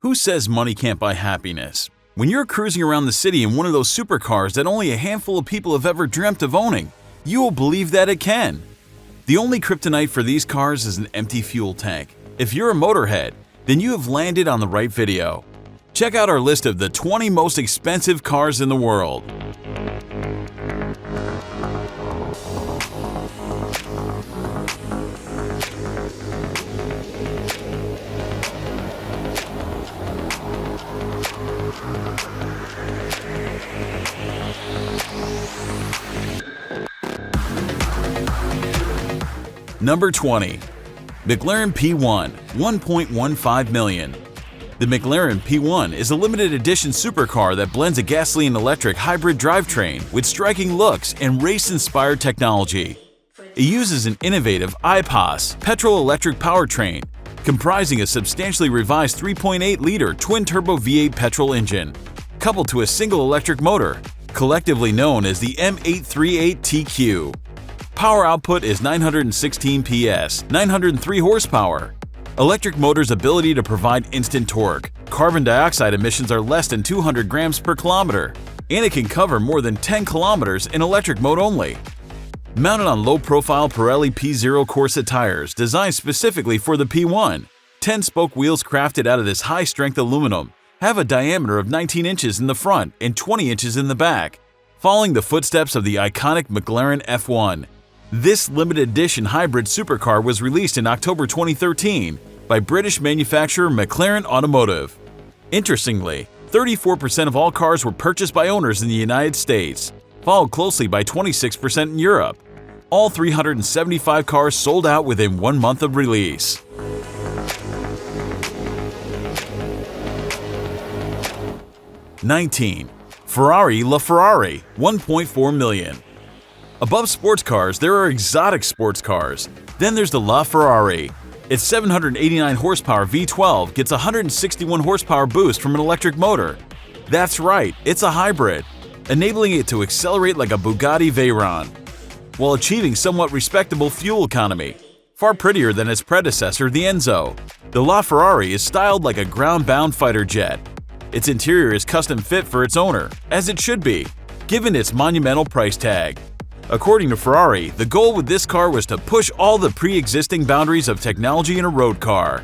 Who says money can't buy happiness? When you're cruising around the city in one of those supercars that only a handful of people have ever dreamt of owning, you will believe that it can. The only kryptonite for these cars is an empty fuel tank. If you're a motorhead, then you have landed on the right video. Check out our list of the 20 most expensive cars in the world. Number 20. McLaren P1 $1.15 million. The McLaren P1 is a limited edition supercar that blends a gasoline-electric hybrid drivetrain with striking looks and race-inspired technology. It uses an innovative IPOS petrol-electric powertrain, comprising a substantially revised 3.8-liter twin-turbo V8 petrol engine, coupled to a single electric motor, collectively known as the M838TQ. Power output is 916 PS, 903 horsepower. Electric motor's ability to provide instant torque, carbon dioxide emissions are less than 200 grams per kilometer, and it can cover more than 10 kilometers in electric mode only. Mounted on low-profile Pirelli P0 Corsa tires designed specifically for the P1, 10-spoke wheels crafted out of this high-strength aluminum have a diameter of 19 inches in the front and 20 inches in the back, following the footsteps of the iconic McLaren F1. This limited edition hybrid supercar was released in October 2013 by British manufacturer McLaren Automotive. Interestingly, 34% of all cars were purchased by owners in the United States, followed closely by 26% in Europe. All 375 cars sold out within 1 month of release. (19) Ferrari LaFerrari $1.4 million. Above sports cars, there are exotic sports cars. Then there's the LaFerrari. Its 789 horsepower V12 gets a 161 horsepower boost from an electric motor. That's right, it's a hybrid, enabling it to accelerate like a Bugatti Veyron, while achieving somewhat respectable fuel economy. Far prettier than its predecessor, the Enzo. The LaFerrari is styled like a ground-bound fighter jet. Its interior is custom fit for its owner, as it should be, given its monumental price tag. According to Ferrari, the goal with this car was to push all the pre-existing boundaries of technology in a road car.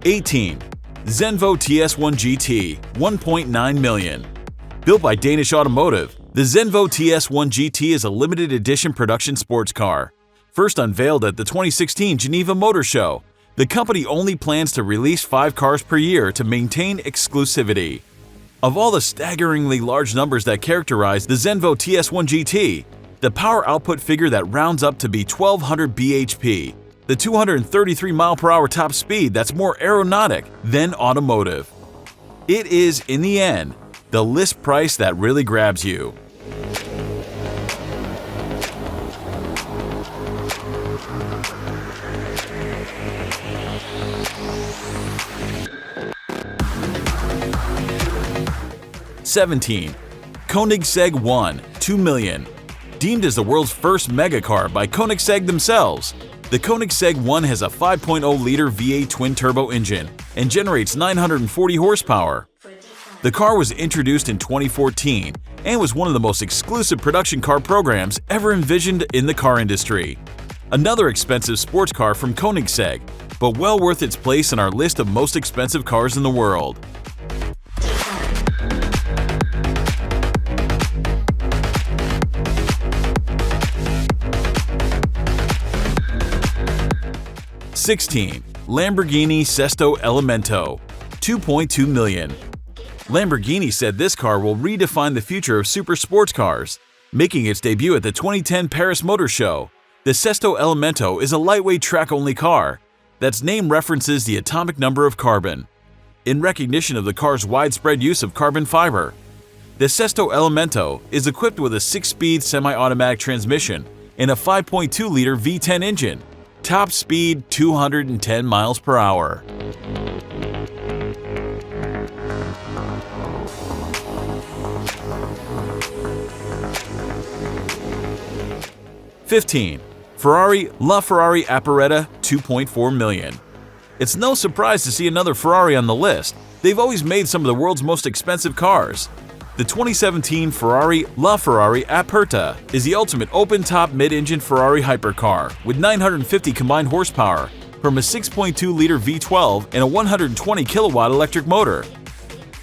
(18) Zenvo TS1 GT $1.9 million. Built by Danish Automotive, the Zenvo TS1 GT is a limited edition production sports car. First unveiled at the 2016 Geneva Motor Show, the company only plans to release 5 cars per year to maintain exclusivity. Of all the staggeringly large numbers that characterize the Zenvo TS1 GT, the power output figure that rounds up to be 1200 bhp, the 233 mph top speed that's more aeronautic than automotive. It is, in the end, the list price that really grabs you. (17) Koenigsegg One $2 million. Deemed as the world's first megacar by Koenigsegg themselves, the Koenigsegg One has a 5.0-liter V8 twin-turbo engine and generates 940 horsepower. The car was introduced in 2014 and was one of the most exclusive production car programs ever envisioned in the car industry. Another expensive sports car from Koenigsegg, but well worth its place in our list of most expensive cars in the world. (16) Lamborghini Sesto Elemento $2.2 million. Lamborghini said this car will redefine the future of super sports cars. Making its debut at the 2010 Paris Motor Show, the Sesto Elemento is a lightweight track-only car that's name references the atomic number of carbon. In recognition of the car's widespread use of carbon fiber, the Sesto Elemento is equipped with a 6-speed semi-automatic transmission and a 5.2-liter V10 engine. Top speed 210 miles per hour. $15. Ferrari LaFerrari Aperta 2.4 million. It's no surprise to see another Ferrari on the list. They've always made some of the world's most expensive cars. The 2017 Ferrari LaFerrari Aperta is the ultimate open-top mid-engine Ferrari hypercar with 950 combined horsepower from a 6.2-liter V12 and a 120-kilowatt electric motor.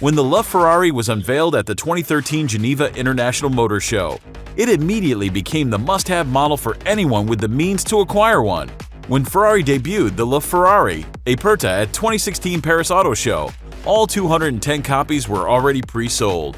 When the LaFerrari was unveiled at the 2013 Geneva International Motor Show, it immediately became the must-have model for anyone with the means to acquire one. When Ferrari debuted the LaFerrari Aperta at 2016 Paris Auto Show, all 210 copies were already pre-sold.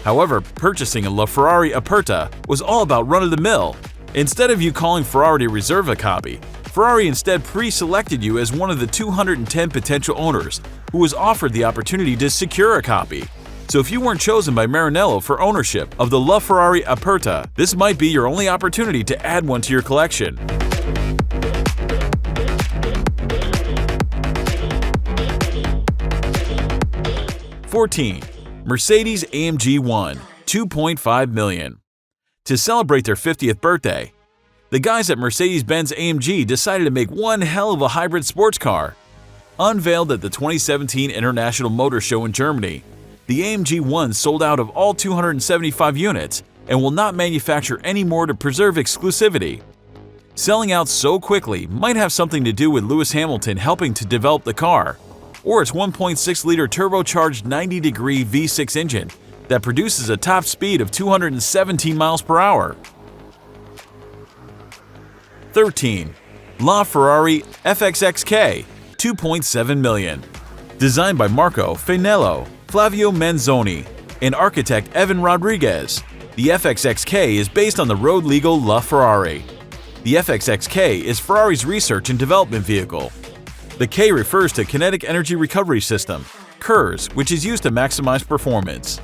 However, purchasing a LaFerrari Aperta was all about run-of-the-mill. Instead of you calling Ferrari to reserve a copy, Ferrari instead pre-selected you as one of the 210 potential owners who was offered the opportunity to secure a copy. So if you weren't chosen by Maranello for ownership of the LaFerrari Aperta, this might be your only opportunity to add one to your collection. $14. Mercedes AMG One 2.5 million. To celebrate their 50th birthday, the guys at Mercedes-Benz AMG decided to make one hell of a hybrid sports car. Unveiled at the 2017 International Motor Show in Germany, the AMG One sold out of all 275 units and will not manufacture any more to preserve exclusivity. Selling out so quickly might have something to do with Lewis Hamilton helping to develop the car, or its 1.6-liter turbocharged 90-degree V6 engine that produces a top speed of 217 miles per hour. 13. LaFerrari FXX K 2.7 million. Designed by Marco Fagnello, Flavio Manzoni, and architect Evan Rodriguez, the FXX K is based on the road-legal LaFerrari. The FXX K is Ferrari's research and development vehicle. The K refers to Kinetic Energy Recovery System, KERS, which is used to maximize performance.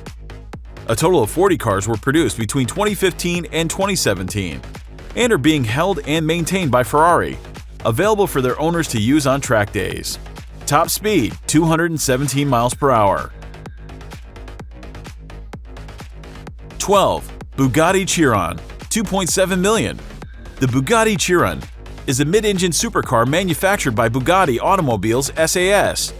A total of 40 cars were produced between 2015 and 2017, and are being held and maintained by Ferrari, available for their owners to use on track days. Top speed 217 miles per hour. 12. Bugatti Chiron 2.7 million. The Bugatti Chiron is a mid-engine supercar manufactured by Bugatti Automobiles SAS.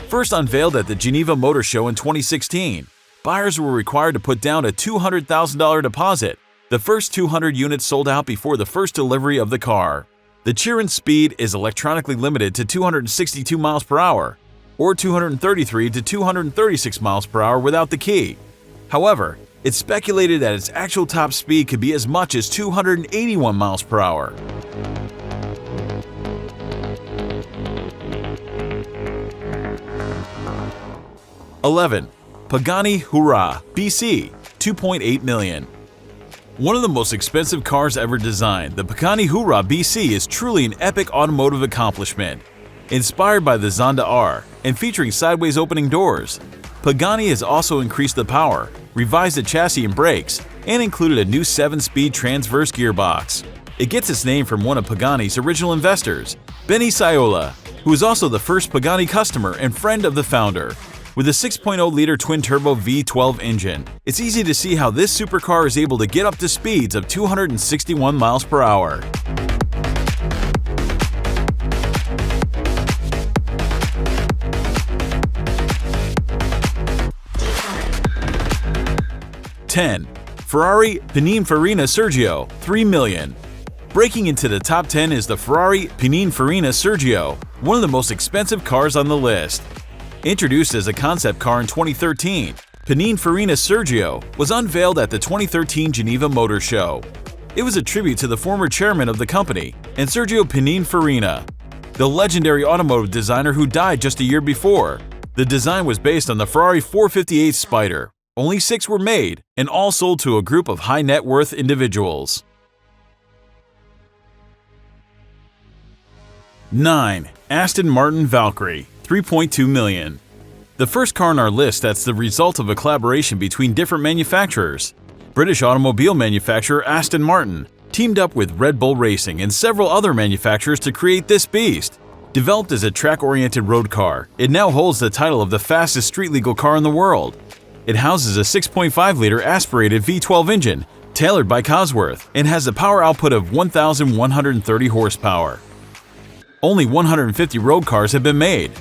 First unveiled at the Geneva Motor Show in 2016, buyers were required to put down a $200,000 deposit. The first 200 units sold out before the first delivery of the car. The Chiron's speed is electronically limited to 262 miles per hour, or 233 to 236 miles per hour without the key. However, it's speculated that its actual top speed could be as much as 281 miles per hour. $11. Pagani Huayra BC 2.8 million. One of the most expensive cars ever designed, the Pagani Huayra BC is truly an epic automotive accomplishment. Inspired by the Zonda R and featuring sideways opening doors, Pagani has also increased the power, revised the chassis and brakes, and included a new 7-speed transverse gearbox. It gets its name from one of Pagani's original investors, Benny Saiola, who is also the first Pagani customer and friend of the founder. With a 6.0-liter twin-turbo V12 engine, it's easy to see how this supercar is able to get up to speeds of 261 miles per hour. $10. Ferrari Pininfarina Sergio 3 million. Breaking into the top 10 is the Ferrari Pininfarina Sergio, one of the most expensive cars on the list. Introduced as a concept car in 2013, Pininfarina Sergio was unveiled at the 2013 Geneva Motor Show. It was a tribute to the former chairman of the company and Sergio Pininfarina, the legendary automotive designer who died just a year before. The design was based on the Ferrari 458 Spider. Only 6 were made, and all sold to a group of high net worth individuals. 9. Aston Martin Valkyrie 3.2 million. The first car on our list that's the result of a collaboration between different manufacturers. British automobile manufacturer Aston Martin teamed up with Red Bull Racing and several other manufacturers to create this beast. Developed as a track-oriented road car, it now holds the title of the fastest street-legal car in the world. It houses a 6.5-liter aspirated V12 engine, tailored by Cosworth, and has a power output of 1,130 horsepower. Only 150 road cars have been made.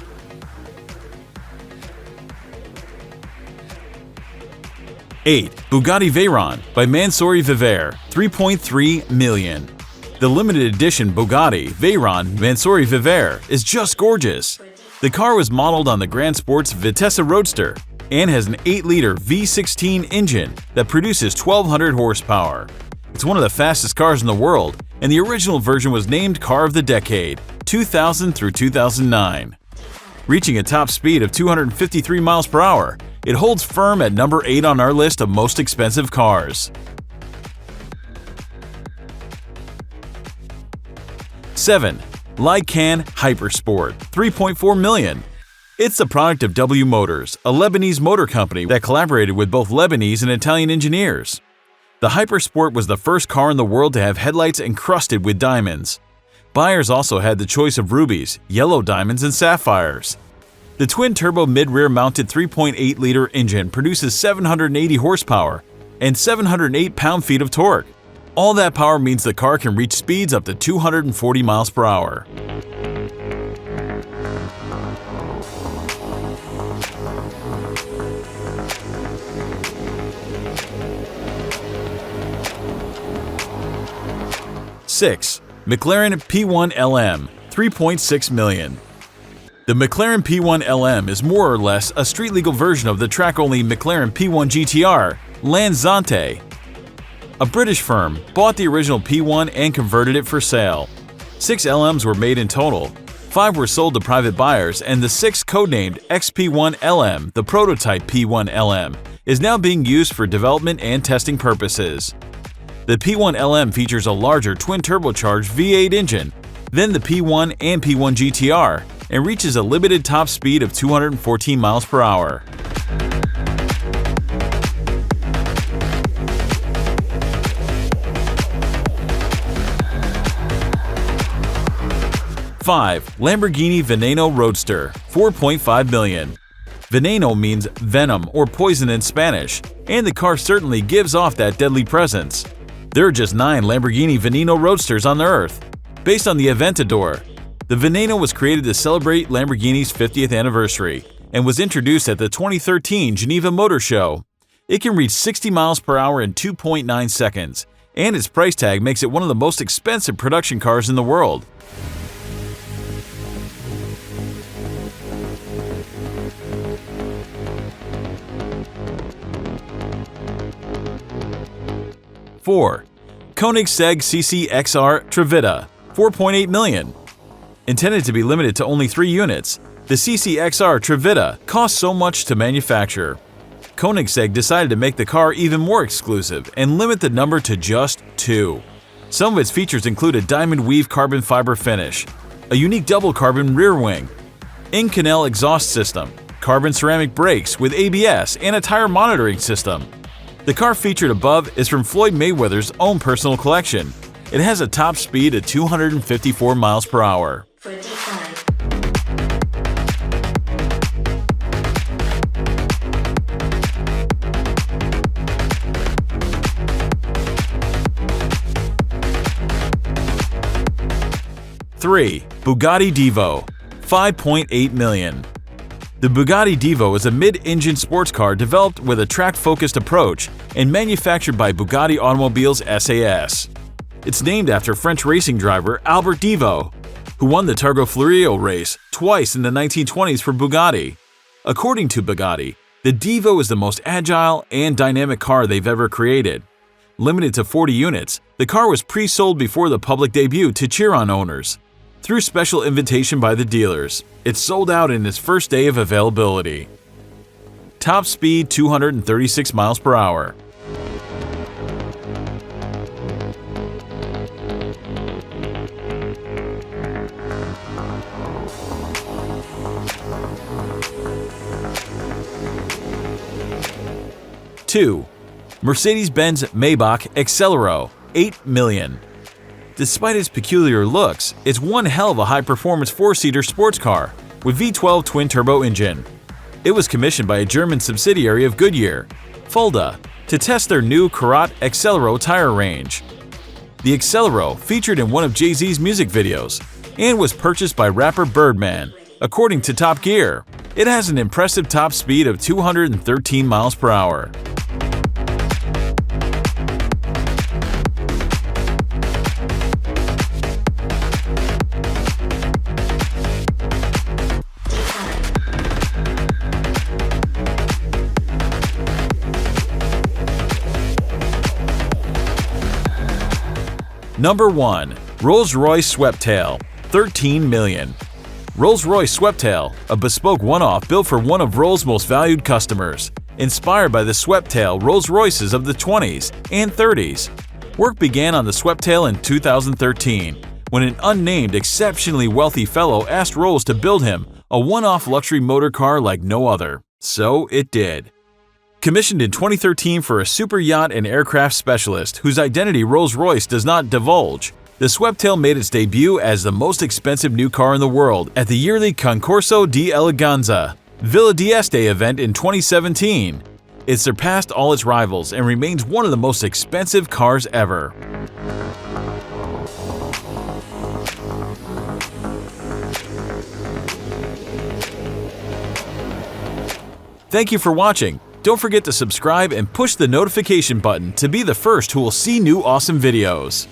8. Bugatti Veyron by Mansouri Vevere, 3.3 million. The limited edition Bugatti Veyron Mansouri Vevere is just gorgeous. The car was modeled on the Grand Sport's Vitesse Roadster and has an 8-liter V16 engine that produces 1,200 horsepower. It's one of the fastest cars in the world, and the original version was named Car of the Decade, 2000 through 2009. Reaching a top speed of 253 miles per hour, it holds firm at number 8 on our list of most expensive cars. 7. Lykan Hypersport, 3.4 million. It's the product of W Motors, a Lebanese motor company that collaborated with both Lebanese and Italian engineers. The Hypersport was the first car in the world to have headlights encrusted with diamonds. Buyers also had the choice of rubies, yellow diamonds, and sapphires. The twin-turbo mid-rear mounted 3.8-liter engine produces 780 horsepower and 708 pound-feet of torque. All that power means the car can reach speeds up to 240 miles per hour. Six. McLaren P1 LM, 3.6 million. The McLaren P1 LM is more or less a street-legal version of the track-only McLaren P1 GTR Lansante. A British firm bought the original P1 and converted it for sale. 6 LMs were made in total. 5 were sold to private buyers, and the 6th, codenamed XP1 LM, the prototype P1 LM, is now being used for development and testing purposes. The P1 LM features a larger twin-turbocharged V8 engine than the P1 and P1 GTR and reaches a limited top speed of 214 miles per hour. Five. Lamborghini Veneno Roadster, 4.5 million. Veneno means venom or poison in Spanish, and the car certainly gives off that deadly presence. There are just 9 Lamborghini Veneno Roadsters on the earth. Based on the Aventador, the Veneno was created to celebrate Lamborghini's 50th anniversary and was introduced at the 2013 Geneva Motor Show. It can reach 60 miles per hour in 2.9 seconds, and its price tag makes it one of the most expensive production cars in the world. Four. Koenigsegg CCXR Trevita, 4.8 million. Intended to be limited to only 3 units, the CCXR Trevita costs so much to manufacture. Koenigsegg decided to make the car even more exclusive and limit the number to just 2. Some of its features include a diamond weave carbon fiber finish, a unique double carbon rear wing, Inconel exhaust system, carbon ceramic brakes with ABS, and a tire monitoring system. The car featured above is from Floyd Mayweather's own personal collection. It has a top speed of 254 miles per hour. 3. Bugatti Divo, 5.8 million. The Bugatti Divo is a mid-engine sports car developed with a track-focused approach and manufactured by Bugatti Automobiles SAS. It's named after French racing driver Albert Divo, who won the Targa Florio race twice in the 1920s for Bugatti. According to Bugatti, the Divo is the most agile and dynamic car they've ever created. Limited to 40 units, the car was pre-sold before the public debut to Chiron owners. Through special invitation by the dealers, it sold out in its first day of availability. Top speed 236 miles per hour. Two. Mercedes-Benz Maybach Exelero, $8 million. Despite its peculiar looks, it's one hell of a high-performance four-seater sports car with V12 twin-turbo engine. It was commissioned by a German subsidiary of Goodyear, Fulda, to test their new Maybach Exelero tire range. The Exelero featured in one of Jay-Z's music videos and was purchased by rapper Birdman, according to Top Gear. It has an impressive top speed of 213 miles per hour. Number 1. Rolls-Royce Sweptail, $13 million. Rolls-Royce Sweptail, a bespoke one-off built for one of Rolls' most valued customers, inspired by the Sweptail Rolls-Royces of the 20s and 30s. Work began on the Sweptail in 2013, when an unnamed, exceptionally wealthy fellow asked Rolls to build him a one-off luxury motor car like no other. So it did. Commissioned in 2013 for a super yacht and aircraft specialist whose identity Rolls-Royce does not divulge, the Sweptail made its debut as the most expensive new car in the world at the yearly Concorso di Eleganza Villa d'Este event in 2017. It surpassed all its rivals and remains one of the most expensive cars ever. Thank you for watching. Don't forget to subscribe and push the notification button to be the first who will see new awesome videos.